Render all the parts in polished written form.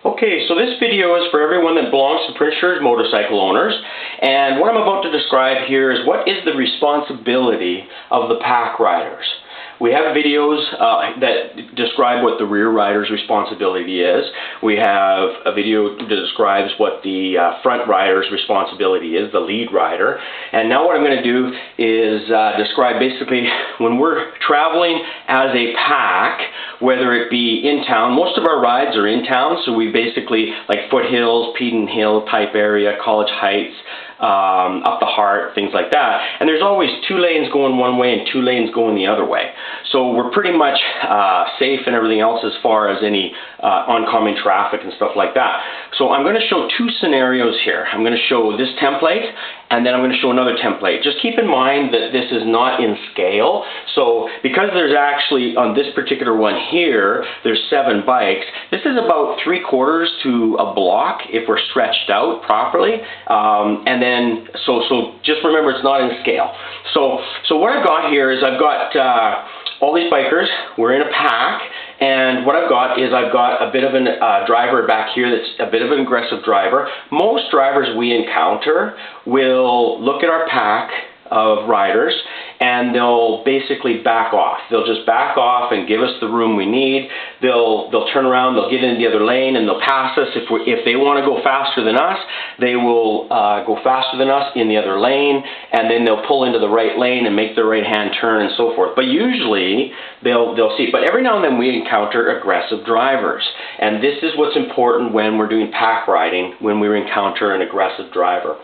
Okay, so this video is for everyone that belongs to Prince George motorcycle owners, and what I'm about to describe here is what is the responsibility of the pack riders. We have videos that describe what the rear rider's responsibility is. We have a video that describes what the front rider's responsibility is, the lead rider. And now what I'm going to do is describe basically when we're traveling as a pack, whether it be in town. Most of our rides are in town, so we basically like foothills, Peden Hill type area, College Heights, up the Heart, things like that. And there's always 2 lanes going one way and 2 lanes going the other way. So we're pretty much safe and everything else as far as any oncoming traffic and stuff like that. So I'm going to show 2 scenarios here. I'm going to show this template, and then I'm going to show another template. Just keep in mind that this is not in scale. So because there's actually, on this particular one here, there's 7 bikes, this is about 3/4 to a block if we're stretched out properly. And then, so just remember it's not in scale. So what I've got here is I've got all these bikers. We're in a pack, and what I've got is I've got a bit of a driver back here that's a bit of an aggressive driver. Most drivers we encounter will look at our pack of riders and they'll basically back off. They'll just back off and give us the room we need. They'll turn around, they'll get into the other lane, and they'll pass us. If they want to go faster than us, they will go faster than us in the other lane, and then they'll pull into the right lane and make their right-hand turn and so forth. But usually they'll see. But every now and then we encounter aggressive drivers, and this is what's important when we're doing pack riding, when we encounter an aggressive driver.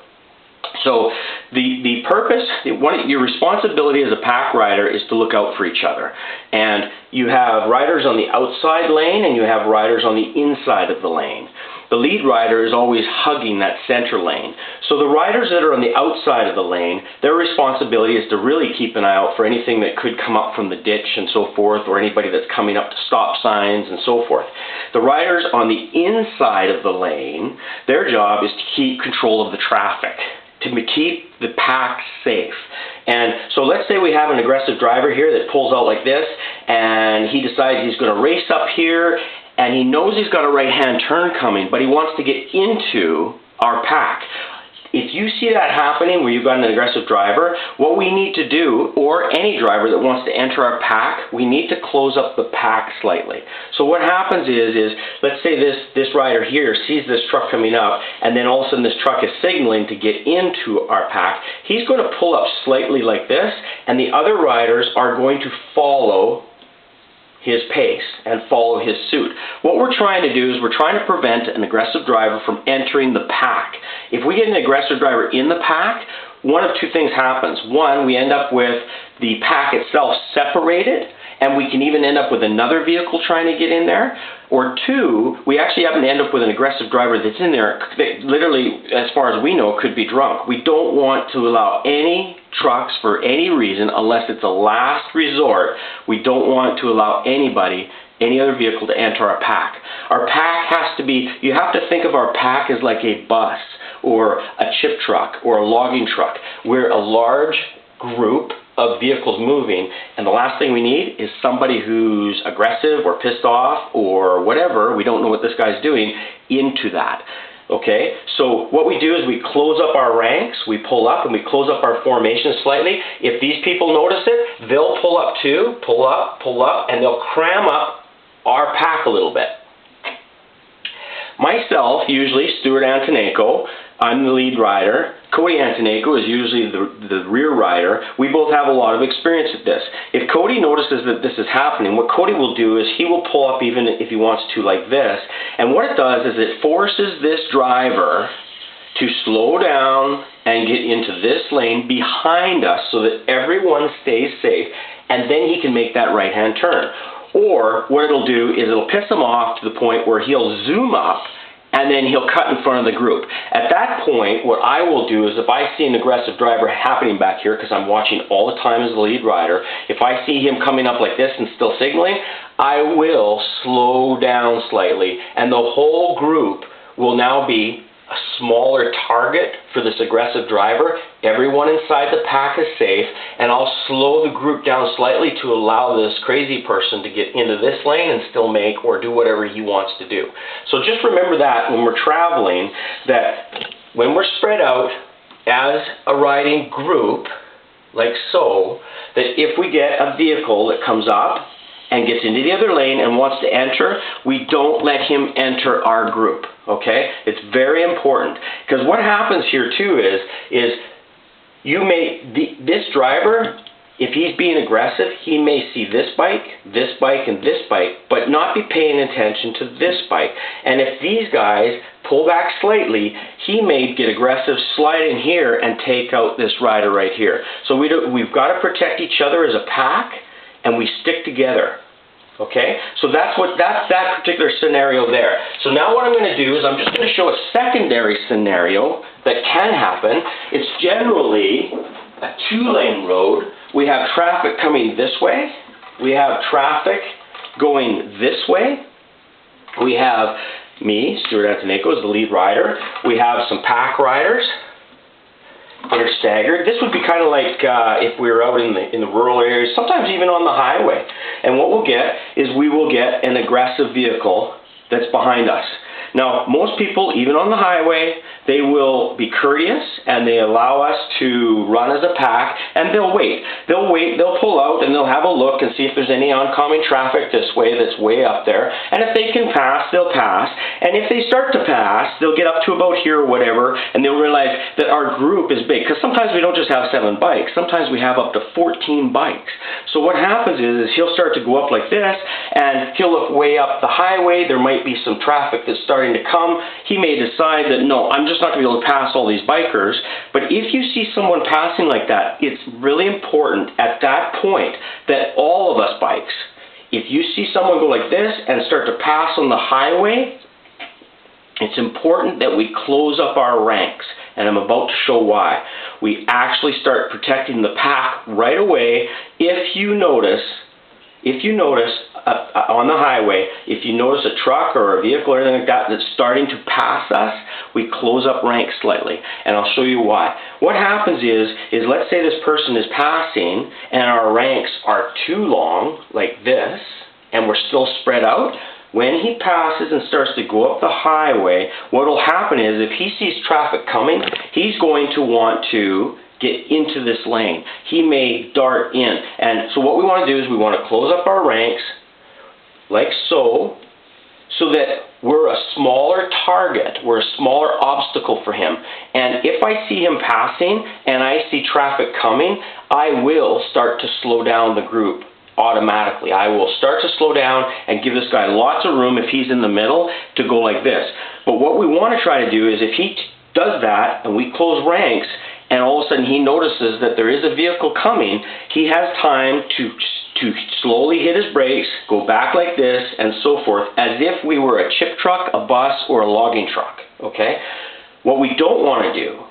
So the purpose, your responsibility as a pack rider is to look out for each other. And you have riders on the outside lane and you have riders on the inside of the lane. The lead rider is always hugging that center lane. So the riders that are on the outside of the lane, their responsibility is to really keep an eye out for anything that could come up from the ditch and so forth, or anybody that's coming up to stop signs and so forth. The riders on the inside of the lane, their job is to keep control of the traffic, to keep the pack safe. And so let's say we have an aggressive driver here that pulls out like this, and he decides he's going to race up here, and he knows he's got a right-hand turn coming, but he wants to get into our pack. If you see that happening where you've got an aggressive driver, what we need to do, or any driver that wants to enter our pack, we need to close up the pack slightly. So what happens is let's say this rider here sees this truck coming up, and then all of a sudden this truck is signaling to get into our pack. He's going to pull up slightly like this, and the other riders are going to follow his pace and follow his suit. What we're trying to do is we're trying to prevent an aggressive driver from entering the pack. If we get an aggressive driver in the pack, one of 2 things happens. One, we end up with the pack itself separated, and we can even end up with another vehicle trying to get in there. Or 2, we actually happen to end up with an aggressive driver that's in there that literally, as far as we know, could be drunk. We don't want to allow any trucks for any reason, unless it's a last resort. We don't want to allow anybody, any other vehicle, to enter our pack. Our pack has to be, you have to think of our pack as like a bus or a chip truck or a logging truck. We're a large group of vehicles moving, and the last thing we need is somebody who's aggressive or pissed off or whatever, we don't know what this guy's doing, into that. Okay, so what we do is we close up our ranks, we pull up and we close up our formation slightly. If these people notice it, they'll pull up too, pull up, and they'll cram up our pack a little bit. Myself, usually Stuart Antonenko, I'm the lead rider. Cody Antonenko is usually the rear rider. We both have a lot of experience at this. If Cody notices that this is happening, what Cody will do is he will pull up even if he wants to like this. And what it does is it forces this driver to slow down and get into this lane behind us so that everyone stays safe, and then he can make that right-hand turn. Or what it'll do is it'll piss him off to the point where he'll zoom up and then he'll cut in front of the group. At that point, what I will do is if I see an aggressive driver happening back here, because I'm watching all the time as the lead rider, if I see him coming up like this and still signaling, I will slow down slightly, and the whole group will now be a smaller target for this aggressive driver, everyone inside the pack is safe, and I'll slow the group down slightly to allow this crazy person to get into this lane and still make or do whatever he wants to do. So just remember that when we're traveling, that when we're spread out as a riding group, like so, that if we get a vehicle that comes up and gets into the other lane and wants to enter, we don't let him enter our group, okay? It's very important, because what happens here too is this driver, if he's being aggressive, he may see this bike, and this bike, but not be paying attention to this bike. And if these guys pull back slightly, he may get aggressive, slide in here, and take out this rider right here. So we've got to protect each other as a pack, and we stick together. Okay, so that's that particular scenario there. So now what I'm going to do is I'm just going to show a secondary scenario that can happen. It's generally a two-lane road. We have traffic coming this way. We have traffic going this way. We have me, Stuart Antonenko, as the lead rider. We have some pack riders. They're staggered. This would be kind of like if we were out in the rural areas, sometimes even on the highway. And what we'll get is we will get an aggressive vehicle that's behind us. Now, most people, even on the highway, they will be courteous and they allow us to run as a pack, and they'll wait. They'll pull out and they'll have a look and see if there's any oncoming traffic this way that's way up there. And if they can pass, they'll pass. And if they start to pass, they'll get up to about here or whatever, and they'll realize that our group is big. Because sometimes we don't just have 7 bikes. Sometimes we have up to 14 bikes. So what happens is he'll start to go up like this, and he'll look way up the highway. There might be some traffic that's starting to come. He may decide that, no, I'm just not going to be able to pass all these bikers. But if you see someone passing like that, it's really important at that point that all of us bikes, if you see someone go like this and start to pass on the highway, it's important that we close up our ranks. And I'm about to show why. We actually start protecting the pack right away. If you notice on the highway, if you notice a truck or a vehicle or anything like that that's starting to pass us, we close up ranks slightly. And I'll show you why. What happens is let's say this person is passing and our ranks are too long, like this, and we're still spread out. When he passes and starts to go up the highway, what will happen is if he sees traffic coming, he's going to want to get into this lane. He may dart in. And so what we want to do is we want to close up our ranks like so that we're a smaller target, we're a smaller obstacle for him. And if I see him passing and I see traffic coming, I will start to slow down the group automatically. I will start to slow down and give this guy lots of room if he's in the middle to go like this. But what we want to try to do is if he does that and we close ranks, and all of a sudden he notices that there is a vehicle coming, he has time to slowly hit his brakes, go back like this, and so forth, as if we were a chip truck, a bus, or a logging truck, okay? What we don't want to do,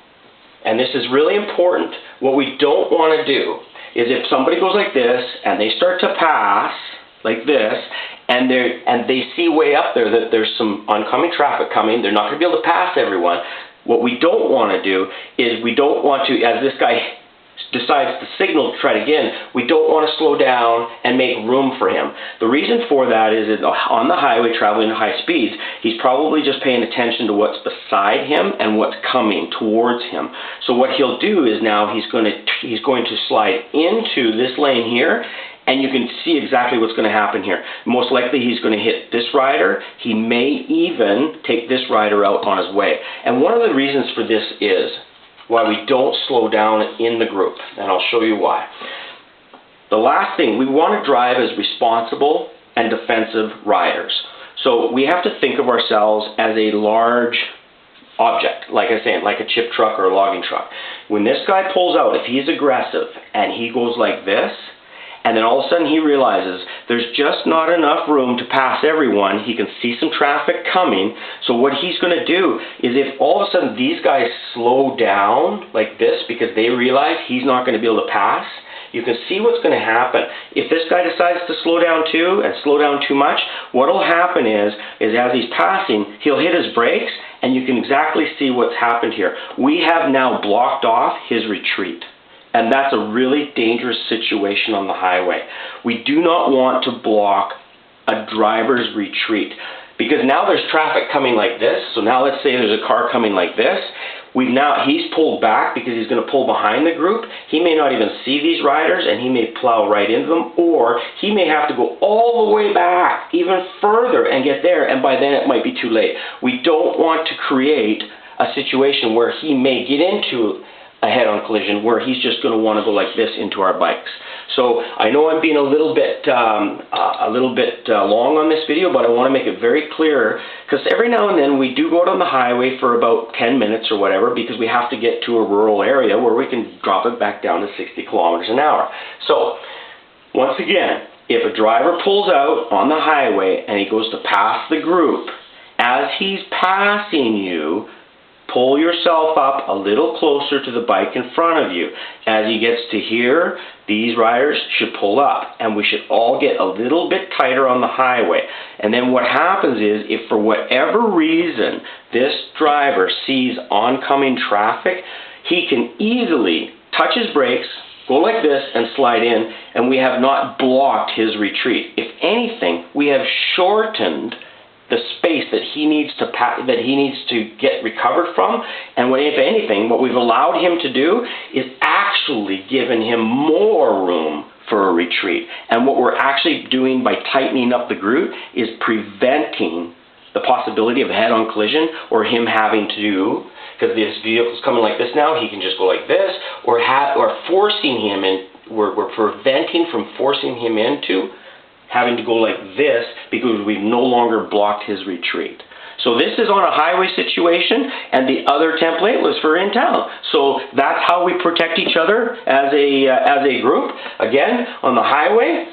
and this is really important, what we don't want to do is if somebody goes like this, and they start to pass like this, and they see way up there that there's some oncoming traffic coming, they're not going to be able to pass everyone. What we don't want to do is we don't want to, as this guy decides to signal to try it again, we don't want to slow down and make room for him. The reason for that is that on the highway traveling at high speeds, he's probably just paying attention to what's beside him and what's coming towards him. So what he'll do is now he's going to slide into this lane here, and you can see exactly what's going to happen here. Most likely he's going to hit this rider. He may even take this rider out on his way. And one of the reasons for this is why we don't slow down in the group. And I'll show you why. The last thing, we want to drive as responsible and defensive riders. So we have to think of ourselves as a large object, like I said, like a chip truck or a logging truck. When this guy pulls out, if he's aggressive and he goes like this, And then all of a sudden he realizes there's just not enough room to pass everyone. He can see some traffic coming. So what he's going to do is, if all of a sudden these guys slow down like this because they realize he's not going to be able to pass, you can see what's going to happen. If this guy decides to slow down too, and slow down too much, what will happen is as he's passing, he'll hit his brakes, and you can exactly see what's happened here. We have now blocked off his retreat. And that's a really dangerous situation on the highway. We do not want to block a driver's retreat, because now there's traffic coming like this. So now let's say there's a car coming like this. He's pulled back because he's going to pull behind the group. He may not even see these riders, and he may plow right into them, or he may have to go all the way back even further and get there, and by then it might be too late. We don't want to create a situation where he may get into a head-on collision where he's just going to want to go like this into our bikes. So I know I'm being a little bit long on this video, but I want to make it very clear, because every now and then we do go out on the highway for about 10 minutes or whatever, because we have to get to a rural area where we can drop it back down to 60 kilometers an hour. So once again, if a driver pulls out on the highway and he goes to pass the group, as he's passing you, pull yourself up a little closer to the bike in front of you. As he gets to here, these riders should pull up, and we should all get a little bit tighter on the highway. And then what happens is, if for whatever reason this driver sees oncoming traffic, he can easily touch his brakes, go like this, and slide in, and we have not blocked his retreat. If anything, we have shortened the space that he needs to get recovered from, and if anything, what we've allowed him to do is actually given him more room for a retreat. And what we're actually doing by tightening up the group is preventing the possibility of a head-on collision, or him having to, because this vehicle's coming like this now, he can just go like this, or forcing him in. We're preventing from forcing him into having to go like this, because we've no longer blocked his retreat. So this is on a highway situation, and the other template was for in town. So that's how we protect each other as a group. Again, on the highway,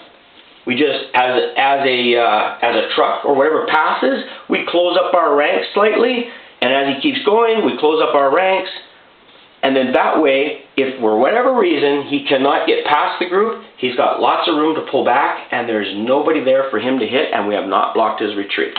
we just, as a truck or whatever passes, we close up our ranks slightly, and as he keeps going, we close up our ranks. And then that way, if for whatever reason he cannot get past the group, he's got lots of room to pull back, and there's nobody there for him to hit, and we have not blocked his retreat.